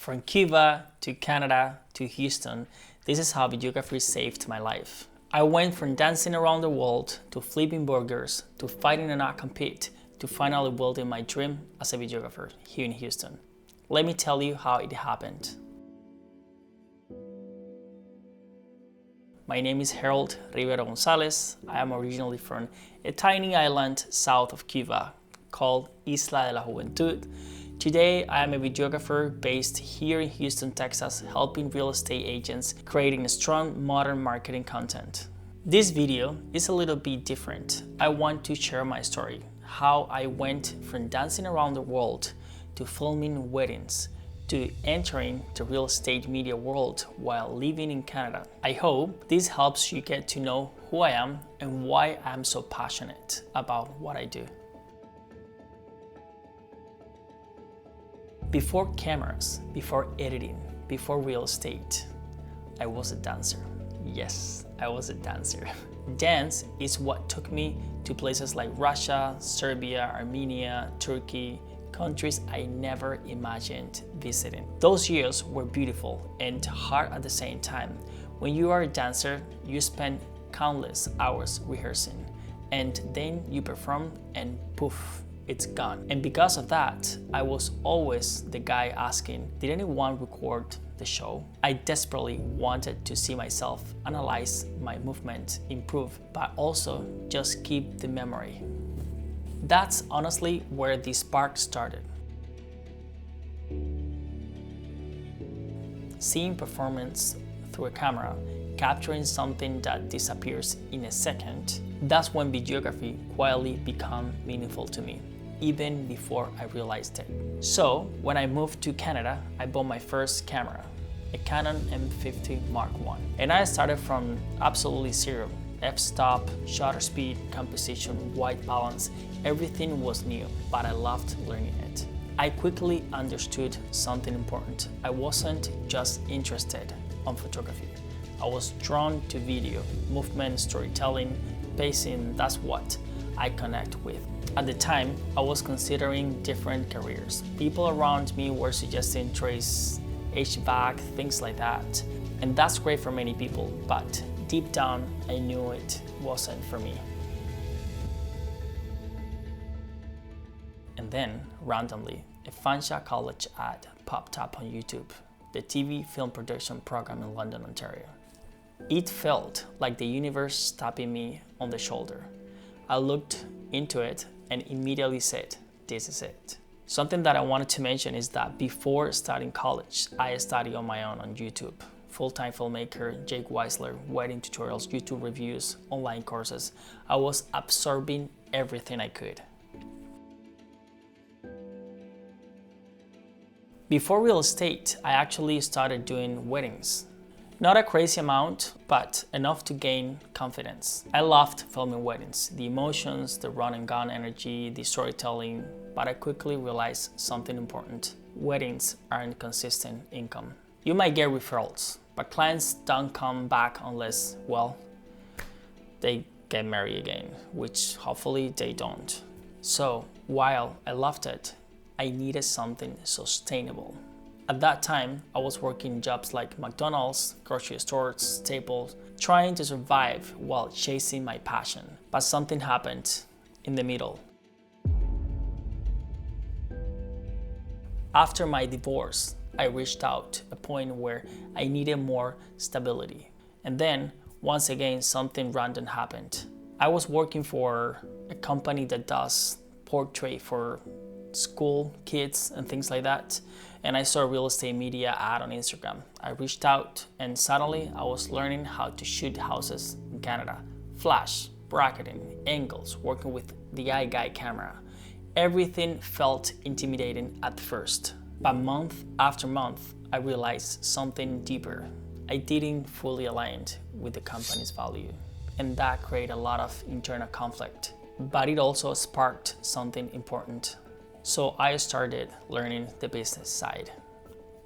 From Cuba to Canada to Houston, this is how videography saved my life. I went from dancing around the world to flipping burgers to fighting and not compete to finally building my dream as a videographer here in Houston. Let me tell you how it happened. My name is Harold Rivera Gonzalez. I am originally from a tiny island south of Cuba called Isla de la Juventud. Today, I am a videographer based here in Houston, Texas, helping real estate agents creating strong modern marketing content. This video is a little bit different. I want to share my story, how I went from dancing around the world to filming weddings, to entering the real estate media world while living in Canada. I hope this helps you get to know who I am and why I'm so passionate about what I do. Before cameras, before editing, before real estate, I was a dancer. Yes, I was a dancer. Dance is what took me to places like Russia, Serbia, Armenia, Turkey, countries I never imagined visiting. Those years were beautiful and hard at the same time. When you are a dancer, you spend countless hours rehearsing, and then you perform and poof, it's gone. And because of that, I was always the guy asking, did anyone record the show? I desperately wanted to see myself, analyze my movement, improve, but also just keep the memory. That's honestly where the spark started. Seeing performance through a camera, capturing something that disappears in a second, that's when videography quietly became meaningful to me, even before I realized it. So when I moved to Canada, I bought my first camera, a Canon M50 Mark I. And I started from absolutely zero. F-stop, shutter speed, composition, white balance, everything was new, but I loved learning it. I quickly understood something important. I wasn't just interested in photography. I was drawn to video, movement, storytelling, pacing, that's what I connect with. At the time, I was considering different careers. People around me were suggesting trades, HVAC, things like that. And that's great for many people, but deep down, I knew it wasn't for me. And then, randomly, a Fanshawe College ad popped up on YouTube, the TV film production program in London, Ontario. It felt like the universe tapping me on the shoulder. I looked into it and immediately said, this is it. Something that I wanted to mention is that before starting college, I studied on my own on YouTube. Full-time filmmaker, Jake Weisler, wedding tutorials, YouTube reviews, online courses. I was absorbing everything I could. Before real estate, I actually started doing weddings. Not a crazy amount, but enough to gain confidence. I loved filming weddings, the emotions, the run and gun energy, the storytelling, but I quickly realized something important. Weddings aren't consistent income. You might get referrals, but clients don't come back unless, well, they get married again, which hopefully they don't. So while I loved it, I needed something sustainable. At that time, I was working jobs like McDonald's, grocery stores, Staples, trying to survive while chasing my passion. But something happened in the middle. After my divorce, I reached out a point where I needed more stability. And then, once again, something random happened. I was working for a company that does portrait for school, kids, and things like that. And I saw a real estate media ad on Instagram. I reached out and suddenly I was learning how to shoot houses in Canada. Flash, bracketing, angles, working with the iGuide camera. Everything felt intimidating at first. But month after month, I realized something deeper. I didn't fully align with the company's value. And that created a lot of internal conflict. But it also sparked something important. So I started learning the business side.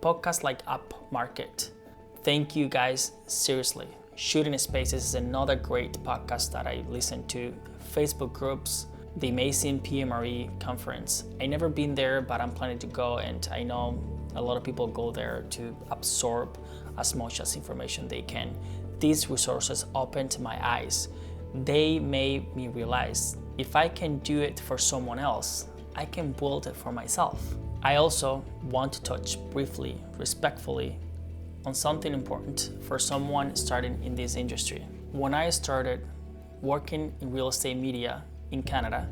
Podcasts like Up Market. Thank you guys, seriously. Shooting Spaces is another great podcast that I listen to. Facebook groups, the amazing PMRE conference. I never been there, but I'm planning to go, and I know A lot of people go there to absorb as much as information they can. These resources opened my eyes. They made me realize if I can do it for someone else, I can build it for myself. I also want to touch briefly, respectfully, on something important for someone starting in this industry. When I started working in real estate media in Canada,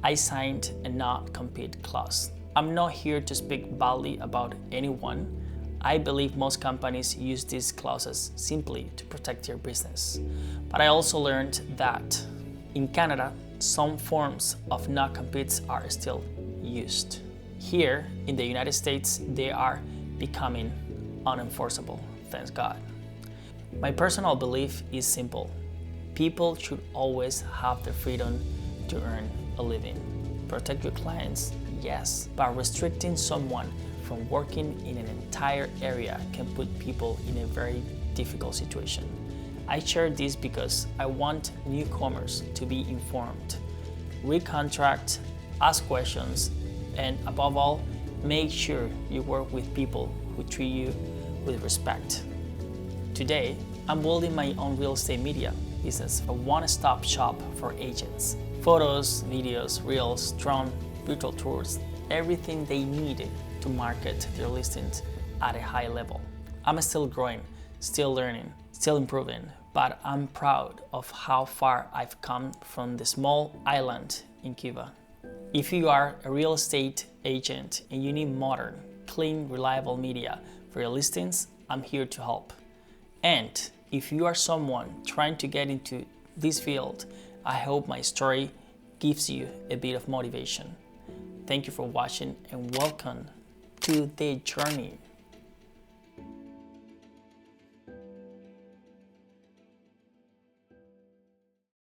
I signed a not compete clause. I'm not here to speak badly about anyone. I believe most companies use these clauses simply to protect their business. But I also learned that in Canada, some forms of not competes are still used. Here in the United States, they are becoming unenforceable, thank God. My personal belief is simple. People should always have the freedom to earn a living. Protect your clients, yes, but restricting someone from working in an entire area can put people in a very difficult situation. I share this because I want newcomers to be informed. Read contracts, ask questions, and above all, make sure you work with people who treat you with respect. Today, I'm building my own real estate media business, a one-stop shop for agents. Photos, videos, reels, drone, virtual tours, everything they need to market their listings at a high level. I'm still growing, still learning, still improving, but I'm proud of how far I've come from the small island in Cuba. If you are a real estate agent and you need modern, clean, reliable media for your listings, I'm here to help. And if you are someone trying to get into this field, I hope my story gives you a bit of motivation. Thank you for watching and welcome to the journey.